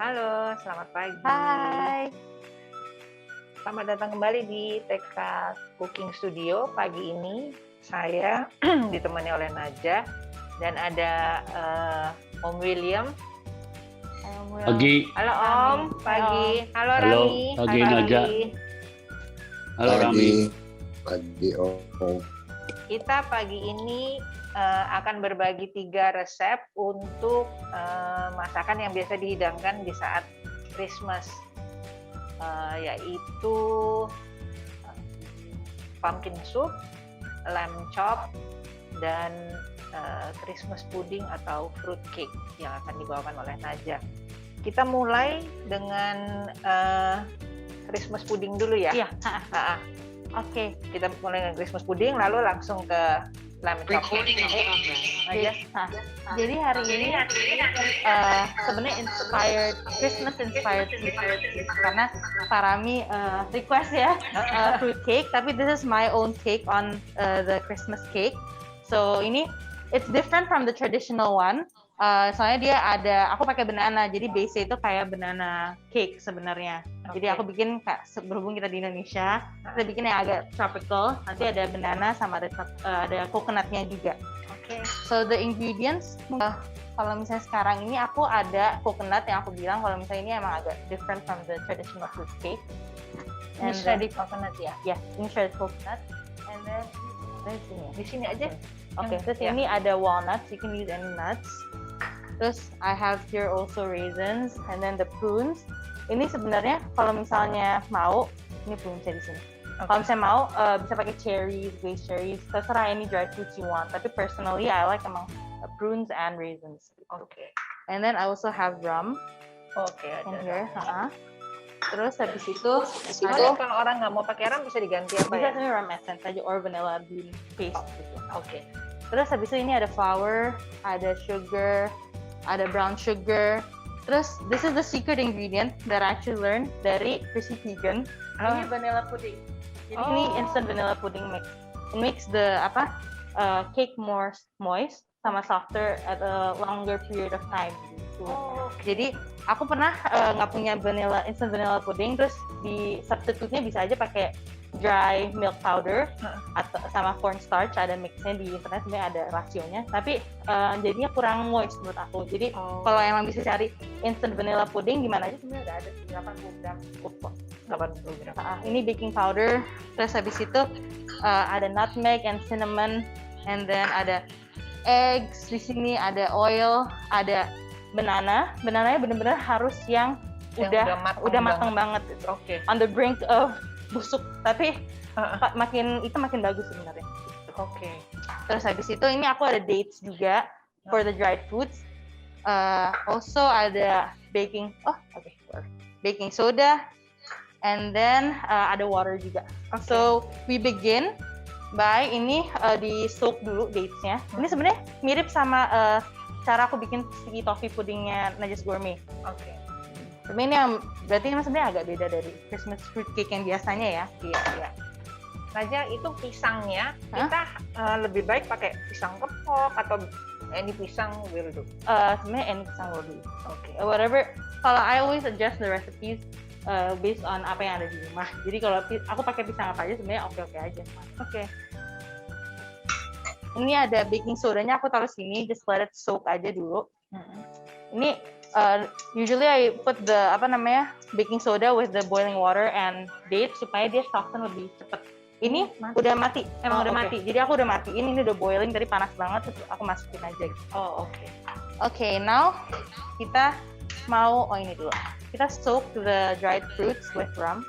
Halo, selamat pagi. Hai. Selamat datang kembali di TK Cooking Studio. Pagi ini saya ditemani oleh Najah dan ada Om William. Pagi. Halo Om, pagi. Halo Halo, Rami. pagi Najah. Halo Rami. Pagi Om. Kita pagi ini akan berbagi 3 resep untuk masakan yang biasa dihidangkan di saat Christmas, yaitu pumpkin soup, lamb chop, dan Christmas pudding atau fruit cake yang akan dibawakan oleh Najah. Kita mulai dengan Christmas pudding dulu ya. Iya. Oke, kita mulai dengan Christmas pudding, lalu langsung ke lamb chop. Jadi hari ini sebenarnya Christmas inspired karena Pak Rami request ya fruit cake, tapi this is my own take on the Christmas cake. So ini it's different from the traditional one. Soalnya dia aku pakai banana, jadi base itu kayak banana cake sebenarnya. Jadi aku bikin berhubung kita di Indonesia, kita bikin yang agak tropical. Nanti ada banana sama ada coconutnya juga. So the ingredients, kalau misalnya sekarang ini aku ada coconut yang aku bilang kalau misalnya ini emang agak different from the traditional fruit cake. Ini shredded coconut ya? Ya, ini shredded coconut. And then di sini aja. Oke, terus ini ada walnuts, you can use any nuts. Terus I have here also raisins, and then the prunes. Ini sebenarnya kalau misalnya mau, ini prunesnya di sini. Kalau misalnya mau, bisa pakai cherries, glazed cherries, terserah any dry fruits you want. Tapi personally, I like among prunes and raisins. And then I also have rum. In here. Terus habis itu kalau orang nggak mau pakai rum bisa diganti apa ya? Bisa rum essence aja or vanilla bean paste gitu. Terus habis itu ini ada flour, ada sugar, ada brown sugar. Terus this is the secret ingredient that I actually learned dari Chrissy Teigen. Ini vanilla pudding. Jadi ini instant vanilla pudding mix. It makes the cake more moist sama softer at a longer period of time. Gitu. Jadi aku pernah nggak punya instant vanilla pudding, terus di substitute-nya bisa aja pakai dry milk powder atau sama cornstarch, ada mixnya di internet, sebenarnya ada rasionya, tapi jadinya kurang moist menurut aku. Jadi kalau emang bisa cari instant vanilla pudding di mana aja sebenarnya udah ada 80 gram. Ini baking powder, terus habis itu ada nutmeg and cinnamon, and then ada eggs, di sini ada oil, ada banananya benar-benar harus yang udah matang banget. On the brink of busuk, tapi makin bagus sebenarnya. Terus habis itu ini aku ada dates juga for the dried fruits. Also ada baking soda, and then ada water juga. So we begin by ini di soak dulu datesnya. Ini sebenarnya mirip sama cara aku bikin sticky toffee puddingnya Najah's Gourmet. Tapi ini berarti sebenarnya agak beda dari Christmas fruit cake yang biasanya ya. Iya. Najah, itu pisangnya kita lebih baik pakai pisang kepok atau any pisang will do? Sebenarnya any pisang will do. Whatever. Kalau I always adjust the recipes based on apa yang ada di rumah. Jadi kalau aku pakai pisang apa aja sebenarnya oke aja. Ini ada baking sodanya, aku taruh sini, just let it soak aja dulu. Ini usually I put the baking soda with the boiling water and dates supaya dia soften lebih cepat. Ini udah mati, udah mati. Jadi aku udah matiin, ini udah boiling, tadi panas banget, terus aku masukin aja gitu. Now kita mau ini dulu. Kita soak the dried fruits with rum.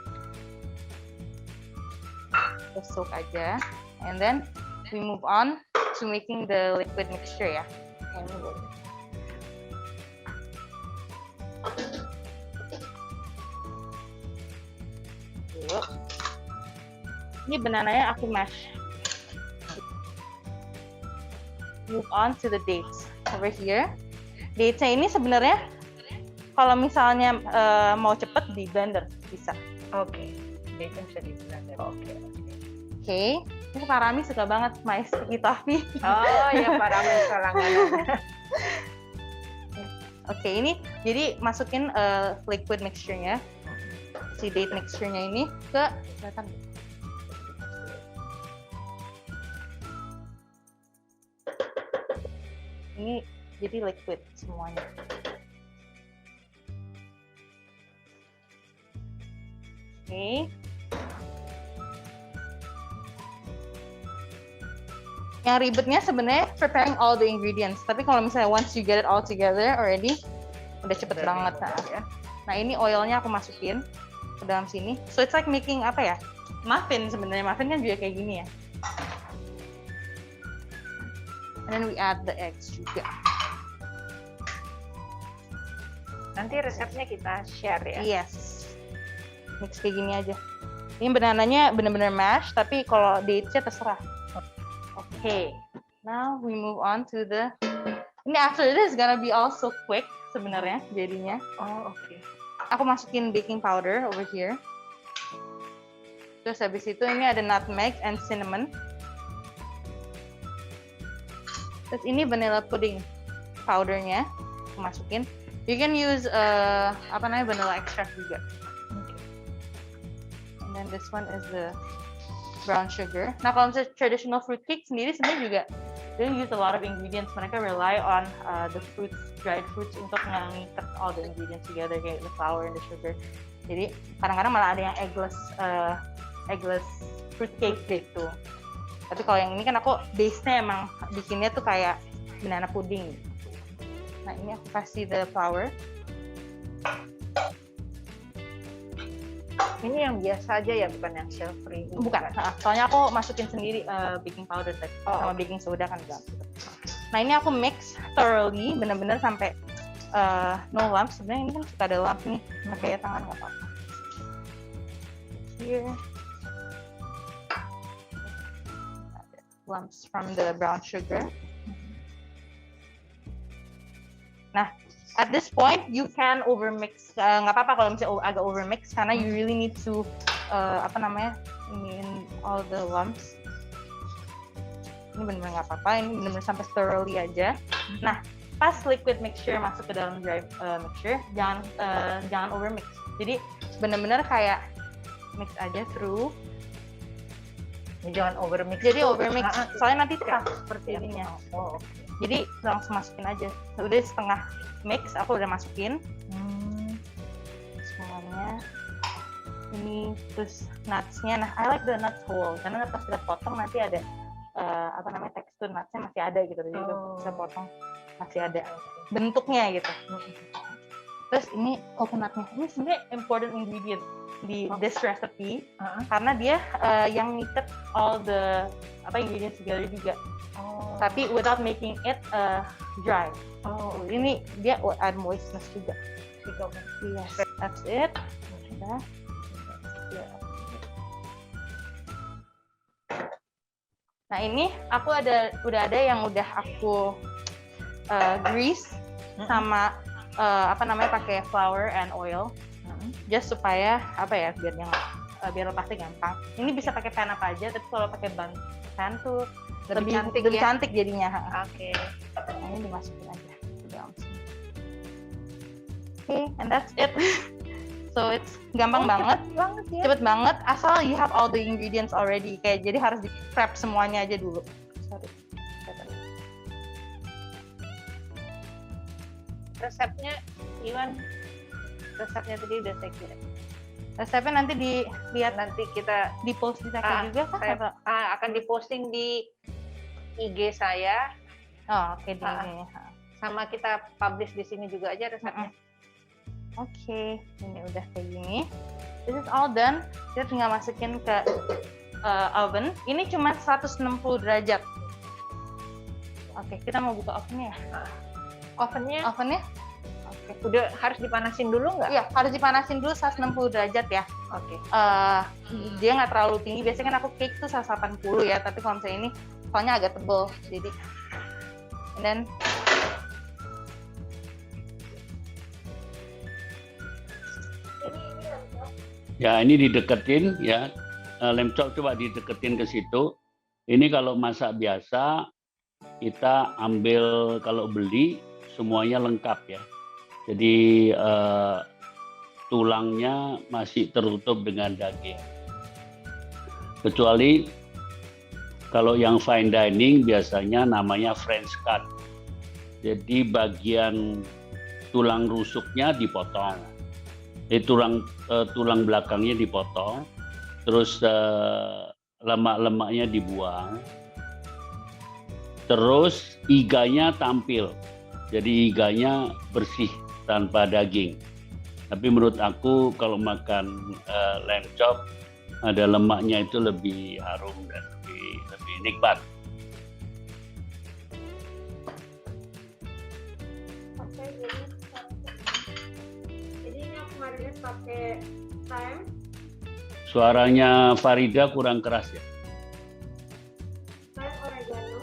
Kita soak aja, and then we move on to making the liquid mixture ya. Ini banananya aku mash. Move on to the dates over here. Datesnya ini sebenarnya kalau misalnya mau cepet di blender bisa. Datesnya bisa di blender. Ini Pak Rami suka banget my sticky toffee. Pak Rami langganan. Oke, ini jadi masukin liquid mixture-nya, si date mixture-nya ini ke kelihatan. Ini jadi liquid semuanya. Oke. Yang ribetnya sebenarnya preparing all the ingredients. Tapi kalau misalnya once you get it all together already, udah cepet banget. Nah ini oilnya aku masukin ke dalam sini. So it's like making apa ya? Muffin sebenarnya. Muffin kan juga kayak gini ya. And then we add the eggs juga. Nanti resepnya kita share ya. Yes. Mix kayak gini aja. Ini banananya benar-benar mash, tapi kalau date-nya terserah. Okay, now we move on to the. Ini after this gonna be also quick sebenarnya jadinya. Oh oke. Aku masukin baking powder over here. Terus habis itu ini ada nutmeg and cinnamon. Terus ini vanilla pudding powdernya aku masukin. You can use apa namanya vanilla extract juga. And then this one is the brown sugar. Nah kalau misalnya traditional fruit cake sendiri sebenarnya juga they use a lot of ingredients. Mereka rely on the fruits, dried fruits untuk ngikat all the ingredients together kayak the flour and the sugar. Jadi kadang-kadang malah ada yang eggless fruit cake gitu. Tapi kalau yang ini kan aku base-nya emang bikinnya tuh kayak banana pudding. Nah ini aku kasih the flour. Ini yang biasa aja ya, bukan yang shell free. Bukan, soalnya aku masukin sendiri baking powder tadi sama baking soda kan enggak. Nah ini aku mix thoroughly, bener-bener sampai no lumps. Sebenarnya ini kan suka ada lump nih, pakai tangan nggak apa-apa. Here, lumps from the brown sugar. Nah, at this point you can overmix, nggak apa-apa kalau misalnya agak overmix karena you really need to apa namanya in all the lumps. Ini benar-benar nggak apa-apa, ini benar-benar sampai thoroughly aja. Nah pas liquid mixture masuk ke dalam dry mixture jangan overmix. Jadi benar-benar kayak mix aja through. Jangan overmix. Jadi overmix, soalnya nanti ya, seperti ininya. Oh. Jadi langsung masukin aja. Udah setengah mix aku udah masukin semuanya. Ini terus nuts-nya. Nah, I like the nuts whole karena pas kita potong nanti ada apa namanya tekstur nuts-nya masih ada gitu. Jadi kita potong masih ada bentuknya gitu. Terus ini coconutnya. Ini sebenarnya important ingredient di this recipe karena dia yang ngikat all the ingredients together juga. Tapi without making it dry. Ini dia add moistness juga. Yes, that's it. Udah. Nah ini aku udah ada yang udah aku grease sama pakai flour and oil. Just supaya biar lepasnya gampang. Ini bisa pakai pan apa aja, tapi kalau pakai pan tuh lebih cantik jadinya. Oke. Nah, ini dimasukin aja ke dalam sini. Oke, and that's it. So it's gampang banget, ya. cepet banget. Asal you have all the ingredients already. Kayak jadi harus di prep semuanya aja dulu. Sorry. Resepnya, Iwan, resepnya tadi udah saya kirim. Resepnya nanti dilihat, Nanti kita di post di Saki juga kan? akan diposting di IG saya. Oh, oke, di ini. Sama kita publish di sini juga aja resepnya. Oke, ini udah kayak gini. This is all done. Kita tinggal masukin ke oven. Ini cuma 160 derajat. Oke, kita mau buka ovennya ya? Ovennya Ovennya? udah harus dipanasin dulu nggak? Iya, harus dipanasin dulu 160 derajat ya. Oke. Dia nggak terlalu tinggi. Biasanya kan aku cake tuh 180 ya, tapi kalau misalnya ini soalnya agak tebal, jadi and then Ya ini dideketin ya, lem chop coba dideketin ke situ. Ini kalau masak biasa kita ambil, kalau beli semuanya lengkap ya. Jadi tulangnya masih tertutup dengan daging. Kecuali kalau yang fine dining biasanya namanya French cut. Jadi bagian tulang rusuknya dipotong. Tulang belakangnya dipotong, terus lemak-lemaknya dibuang. Terus iganya tampil. Jadi iganya bersih tanpa daging. Tapi menurut aku kalau makan lamb chop ada lemaknya itu lebih harum dan lebih nikmat. Oke, jadi ini aku marinate pakai thyme. Suaranya Farida kurang keras ya. Thyme, oregano.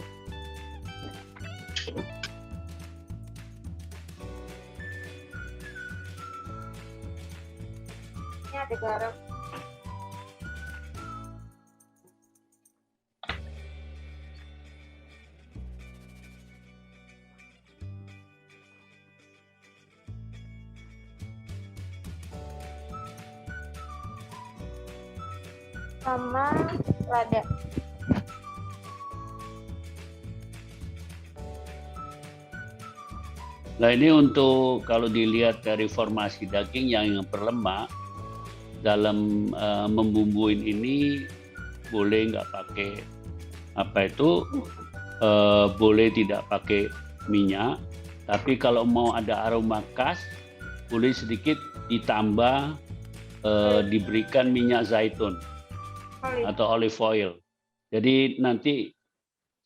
Ini ada garam. Sama lada. Nah ini untuk kalau dilihat dari formasi daging yang berlemak, dalam membumbuin ini boleh nggak pakai boleh tidak pakai minyak, tapi kalau mau ada aroma khas boleh sedikit ditambah diberikan minyak zaitun atau olive oil. Jadi nanti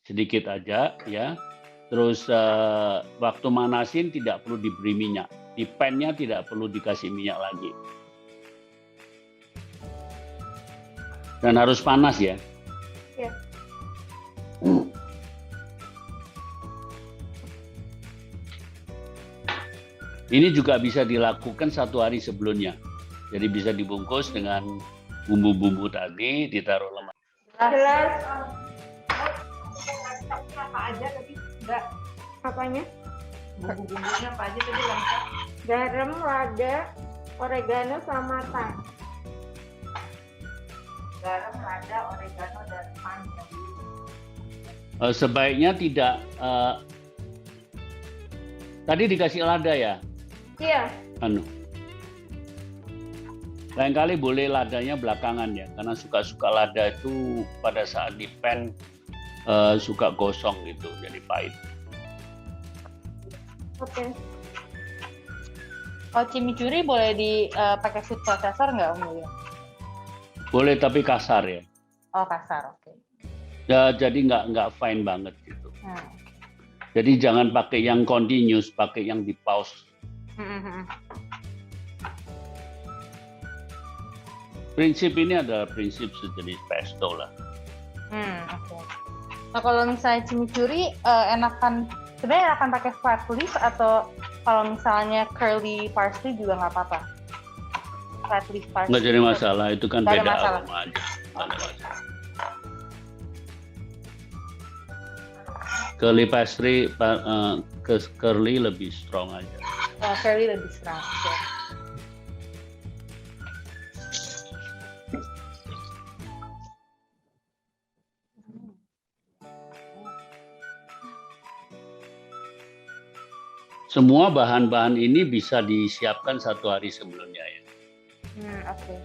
sedikit aja ya. Terus waktu manasin tidak perlu diberi minyak. Di pan-nya tidak perlu dikasih minyak lagi. Dan harus panas ya. Ya. Ini juga bisa dilakukan 1 hari sebelumnya. Jadi bisa dibungkus dengan bumbu-bumbu tadi, ditaruh lemak. Gelas Apa aja tadi? Enggak. apanya? Bumbu-bumbunya apa aja tadi lengkap? Garam, lada, oregano, sama thyme. Garam, lada, oregano, dan thyme. Sebaiknya tidak. Tadi dikasih lada ya? Iya. Lain kali boleh ladanya belakangan ya, karena suka-suka lada itu pada saat di pan suka gosong gitu, jadi pahit. Oke. Kalau chimichurri boleh dipakai food processor nggak, Om William? Boleh tapi kasar ya. Oh, kasar, oke. Ya, jadi nggak fine banget gitu. Jadi jangan pakai yang continuous, pakai yang di pause. Prinsip ini adalah prinsip sejenis pesto lah. Oke. Nah kalau misalnya chimichurri sebenarnya enakan pakai flat leaf atau kalau misalnya curly parsley juga nggak apa-apa? Flat leaf parsley. Nggak jadi masalah, itu kan Nggak ada beda masalah. aroma aja. Nggak ada masalah. Curly pastry, curly lebih strong aja. Curly lebih serang. Oke. Semua bahan-bahan ini bisa disiapkan 1 hari sebelumnya ya. Oke.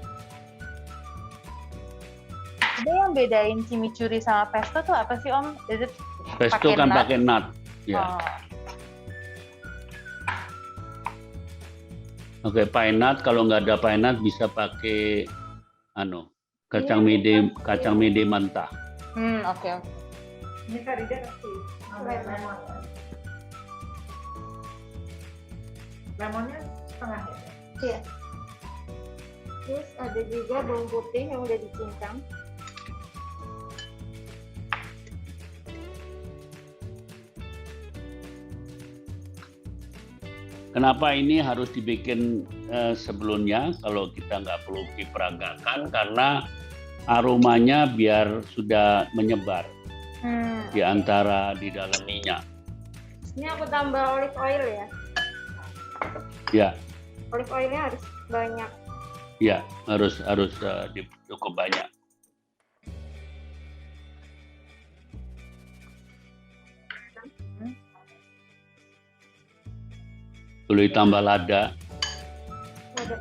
Ada yang bedain chimichurri sama pesto tuh apa sih, Om? Is it Pesto kan nut? pakai nut. Ya. Oke, pine nut. Kalau nggak ada pine nut bisa pakai kacang mede mentah. Oke. Ini Farida kasih lemon. Lemonnya setengah ya? Iya. Terus ada juga bawang putih yang udah dicincang. Kenapa ini harus dibikin sebelumnya? Kalau kita nggak perlu diperagakan karena aromanya biar sudah menyebar di dalam minyak. Ini aku tambah olive oil ya. Ya, Olive oilnya harus banyak. ya harus cukup banyak. Boleh tambah lada. Ada.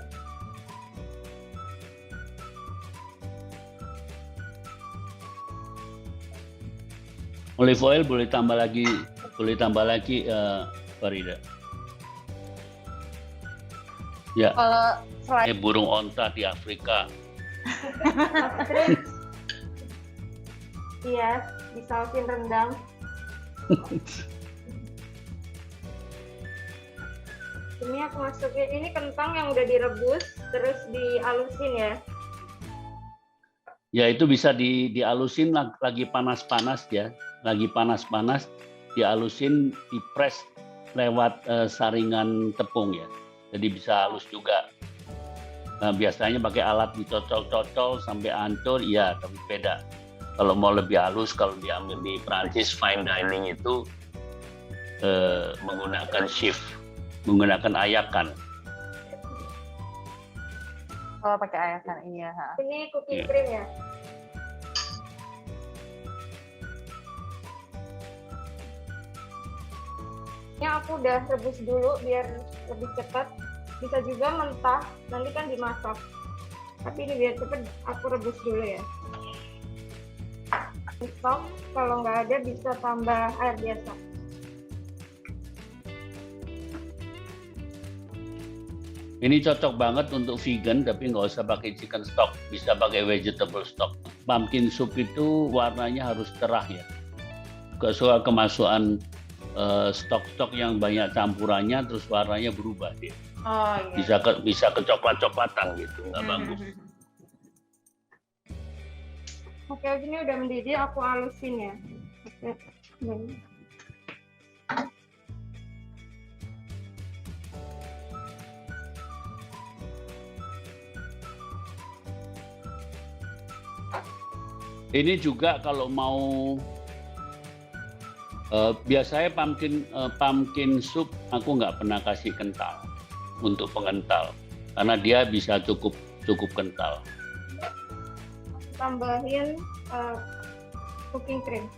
Olive oil boleh tambah lagi Farida. Ya, Kalau selain burung onta di Afrika. Terus, iya, disausin rendang. Ini aku masukin, ini kentang yang udah direbus, terus dihalusin ya. Ya itu bisa dialusin lagi panas-panas ya, lagi panas-panas dialusin, dipres lewat saringan tepung ya. Jadi bisa halus juga. Nah, biasanya pakai alat dicocol-cocol sampai hancur, ya tapi beda. Kalau mau lebih halus, kalau diambil di Prancis fine dining itu menggunakan shift, menggunakan ayakan. kalau pakai ayakan, iya. Ini cooking Iya. cream ya. Ini aku udah rebus dulu biar lebih cepat. Bisa juga mentah, nanti kan dimasak. Tapi ini biar cepet aku rebus dulu ya. Stok, kalau nggak ada bisa tambah air biasa. Ini cocok banget untuk vegan, tapi nggak usah pakai chicken stock, bisa pakai vegetable stock. Pumpkin soup itu warnanya harus cerah ya. Gak suka kemasukan stok-stok yang banyak campurannya, terus warnanya berubah dia. Oh iya. Bisa ke coklat-coklatan gitu, nggak bagus. Oke, ini udah mendidih, aku halusin ya. Oke. Nih. Ini juga kalau mau biasanya pumpkin soup aku nggak pernah kasih kental untuk pengental karena dia bisa cukup kental. Tambahin cooking cream.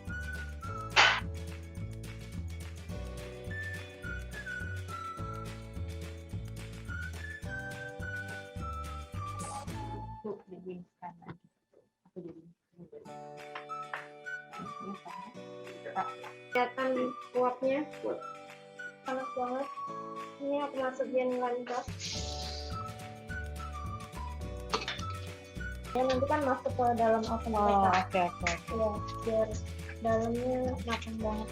Tuh, dibinskan lagi. Aku jadi. Kelihatan uapnya, panas banget. Ini aku masukin lanjut. Ya nanti kan masuk ke dalam oven Oh, mereka. oke. Ya, biar dalamnya matang banget.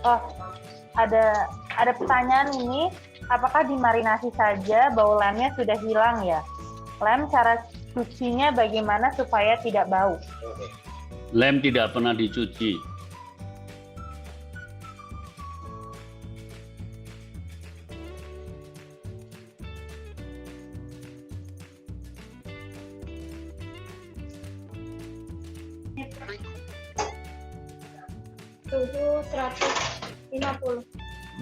Oh, ada pertanyaan ini, apakah dimarinasi saja bau lemnya sudah hilang ya? Lem cara cucinya bagaimana supaya tidak bau? Lem tidak pernah dicuci. Suhu 150.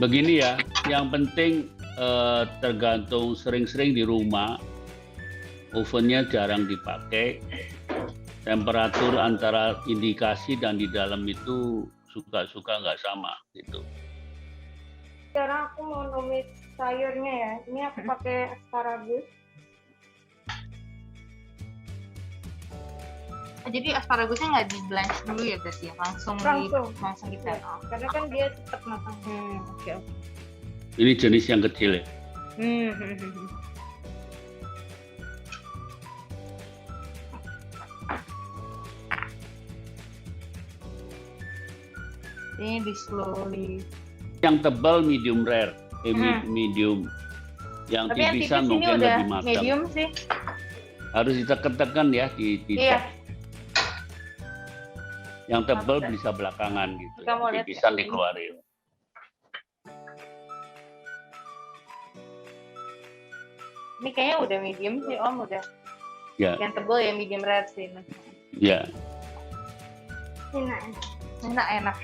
Begini ya, yang penting tergantung sering-sering di rumah, ovennya jarang dipakai, temperatur antara indikasi dan di dalam itu suka-suka nggak sama gitu. Sekarang aku mau numis sayurnya ya. Ini aku pakai asparagus. Jadi asparagusnya nggak di blanch dulu ya berarti ya? Langsung gitu. Ya, karena kan dia cepat matang. Oke. Ini jenis yang kecil ya. Ini di slowly. Yang tebal medium rare, medium. Yang Tapi yang tipisan tipis ini mungkin udah lebih matang. medium sih. Harus ditekan-tekan ya di Iya. top. Yang tebal Maksudnya. bisa belakangan gitu. Kita mau lihat Tipisan ya. dikeluarin. Ini kayaknya udah medium sih Om, udah. Ya. Yang tebal ya medium rare sih. Ya. Enak.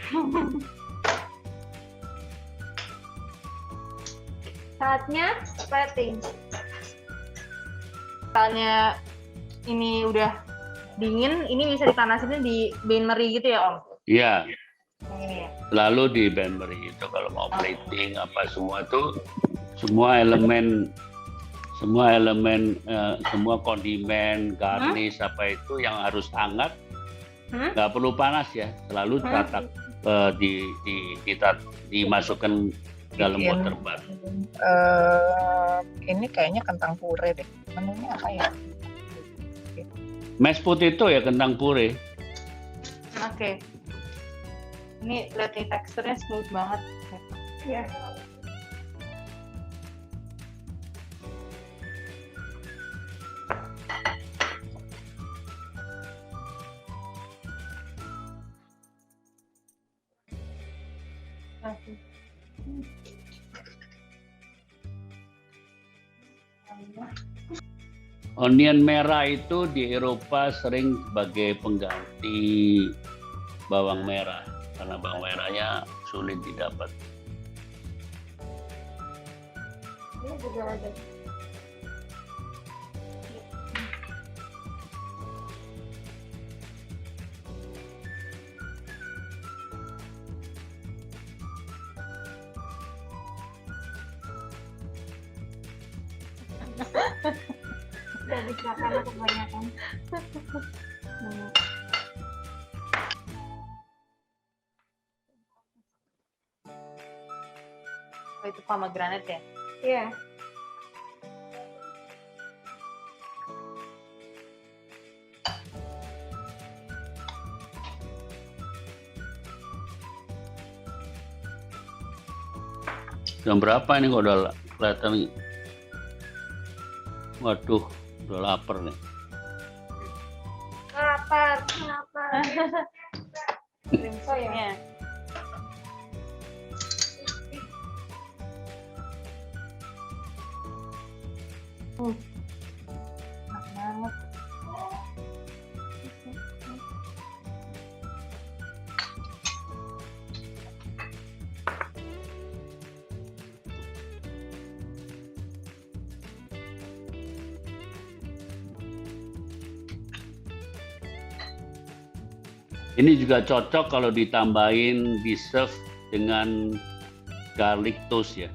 Saatnya plating. Misalnya ini udah dingin, ini bisa dipanasin di bain-marie gitu ya Om? Iya, Yang ini ya? selalu di bain-marie itu kalau mau plating apa semua tuh semua elemen semua kondimen, garnish apa itu yang harus hangat, nggak perlu panas ya, selalu dimasukkan dalam Bikin, water bath. ini kayaknya kentang puree deh. Menunya apa ya? Mashed potato ya, kentang puree. Oke. Ini lihat nih teksturnya smooth banget. Ya. Onion merah itu di Eropa sering sebagai pengganti bawang merah karena bawang merahnya sulit didapat. Ini juga ada. Udah disiapkan aku kebanyakan. Oh, itu pomegranate ya? Iya. Jam berapa ini kok udah kelihatan? Waduh, udah lapar nih. Lapar. Krim soya. Enak banget. Ini juga cocok kalau ditambahin di serve dengan garlic toast ya.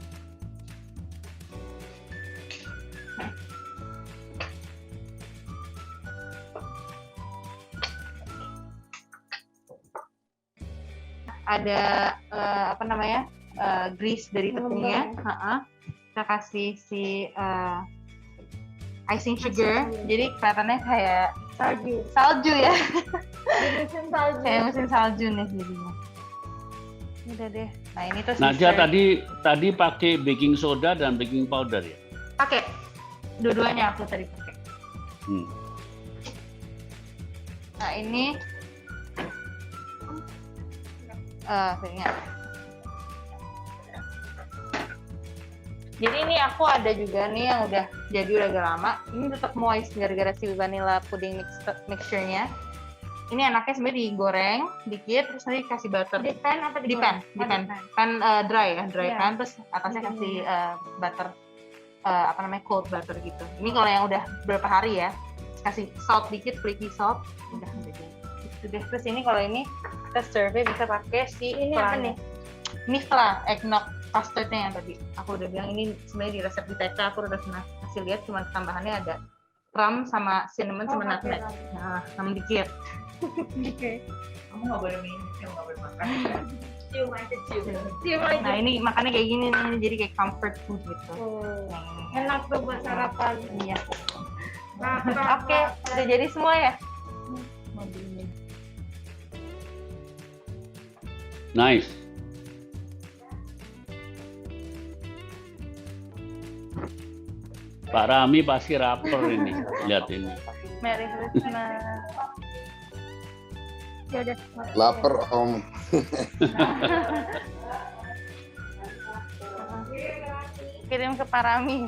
Ada grease dari tepungnya. Kita kasih si icing sugar. Jadi kelihatannya kayak salju ya. Mesin salju. Kayak mesin salju nih jadinya. Udah deh. Nah ini tuh Nadia tadi pakai baking soda dan baking powder ya. pakai dua-duanya aku tadi pakai. Nah ini ingat. Jadi ini aku ada juga nih yang udah jadi udah agak lama. Ini tetap moist gara-gara si vanilla pudding mixture-nya. Ini enaknya sebenarnya digoreng dikit terus nanti kasih butter. Di pan apa Di pan. Pan dry ya, dry Iya. pan terus atasnya kasih butter cold butter gitu. Ini kalau yang udah berapa hari ya, kasih salt dikit, flaky salt, udah gitu. Gitu deh. Terus ini kalau ini kita serve bisa pakai si Ini apa flan. nih? Ini flan eggnog custardnya yang tadi aku udah bilang, ini sebenarnya di resep di TK aku udah pernah kasih lihat, cuma tambahannya ada rum sama cinnamon sama nutmeg. Nah, sama dikit. Oke. Kamu nggak boleh minum, nggak boleh makan. Cium aja. Cium aja. Nah ini makannya kayak gini nih, jadi kayak comfort food gitu. Nah, ini. Enak tuh buat sarapan. Iya. Nah, Oke, udah jadi semua ya? Nice. Pak Rami pasti rapper ini, lihat ini. Merry Christmas. Ya udah. Lapar Om. Kirim ke Pak Rami.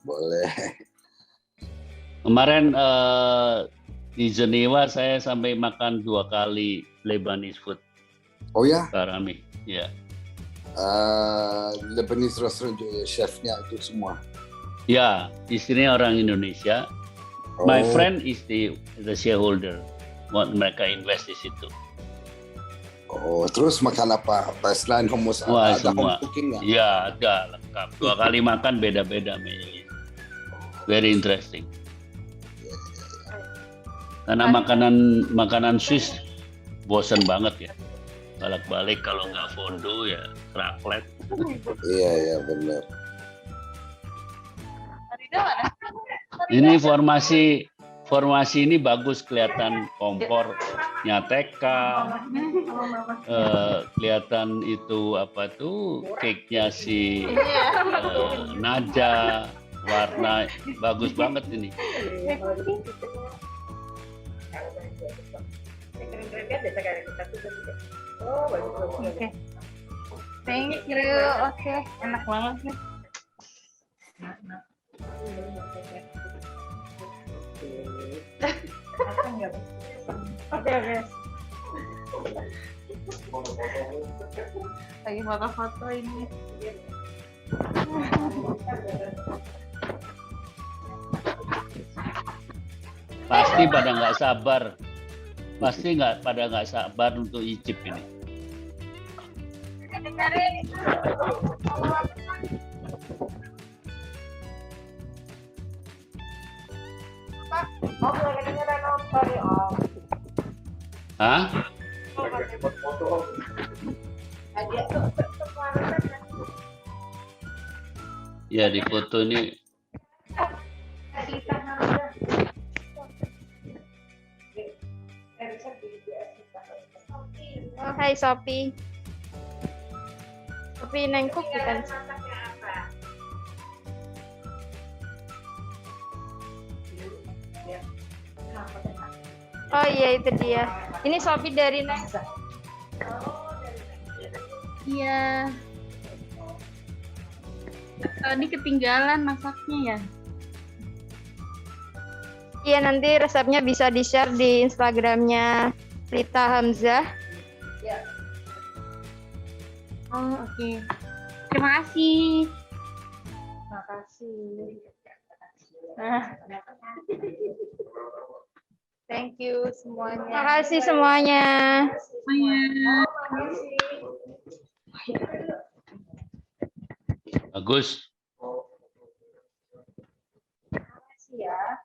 Boleh. Kemarin Di Jenewa saya sampai makan 2 kali Lebanese food, Oh ya, Pak Rami. Ya. Lebanese restaurant juga chefnya itu semua. Ya, istrinya orang Indonesia. Oh, My friend is the shareholder. Mereka invest di situ. Oh, terus makan apa? Selain hummus Wah, ada semua. home cooking nggak? Ya, ada lengkap. 2 kali makan beda-beda menunya. Very interesting. Karena makanan Swiss bosen banget ya. Balik-balik kalau nggak fondue ya raclette. Iya, benar. Farida mana? Ini formasi ini bagus, kelihatan kompornya TK, kelihatan itu apa tuh cake-nya si Naja, warna bagus banget ini. Oke. Thank you. Oke, enak banget nih. Oke. Lagi foto-foto ini. Pasti pada nggak sabar. Pada nggak sabar untuk icip ini. Hah? Ya di foto ini. Oh, hai Sophie. Sophie nengkuk bukan? Oh iya itu dia. Ini Sophie dari Neng. Iya. Tadi ketinggalan masaknya ya. Iya nanti resepnya bisa di-share di Instagramnya Rita Hamzah. Oh oke. Terima kasih. Makasih. Thank you semuanya. Makasih semuanya. Bagus. Makasih ya.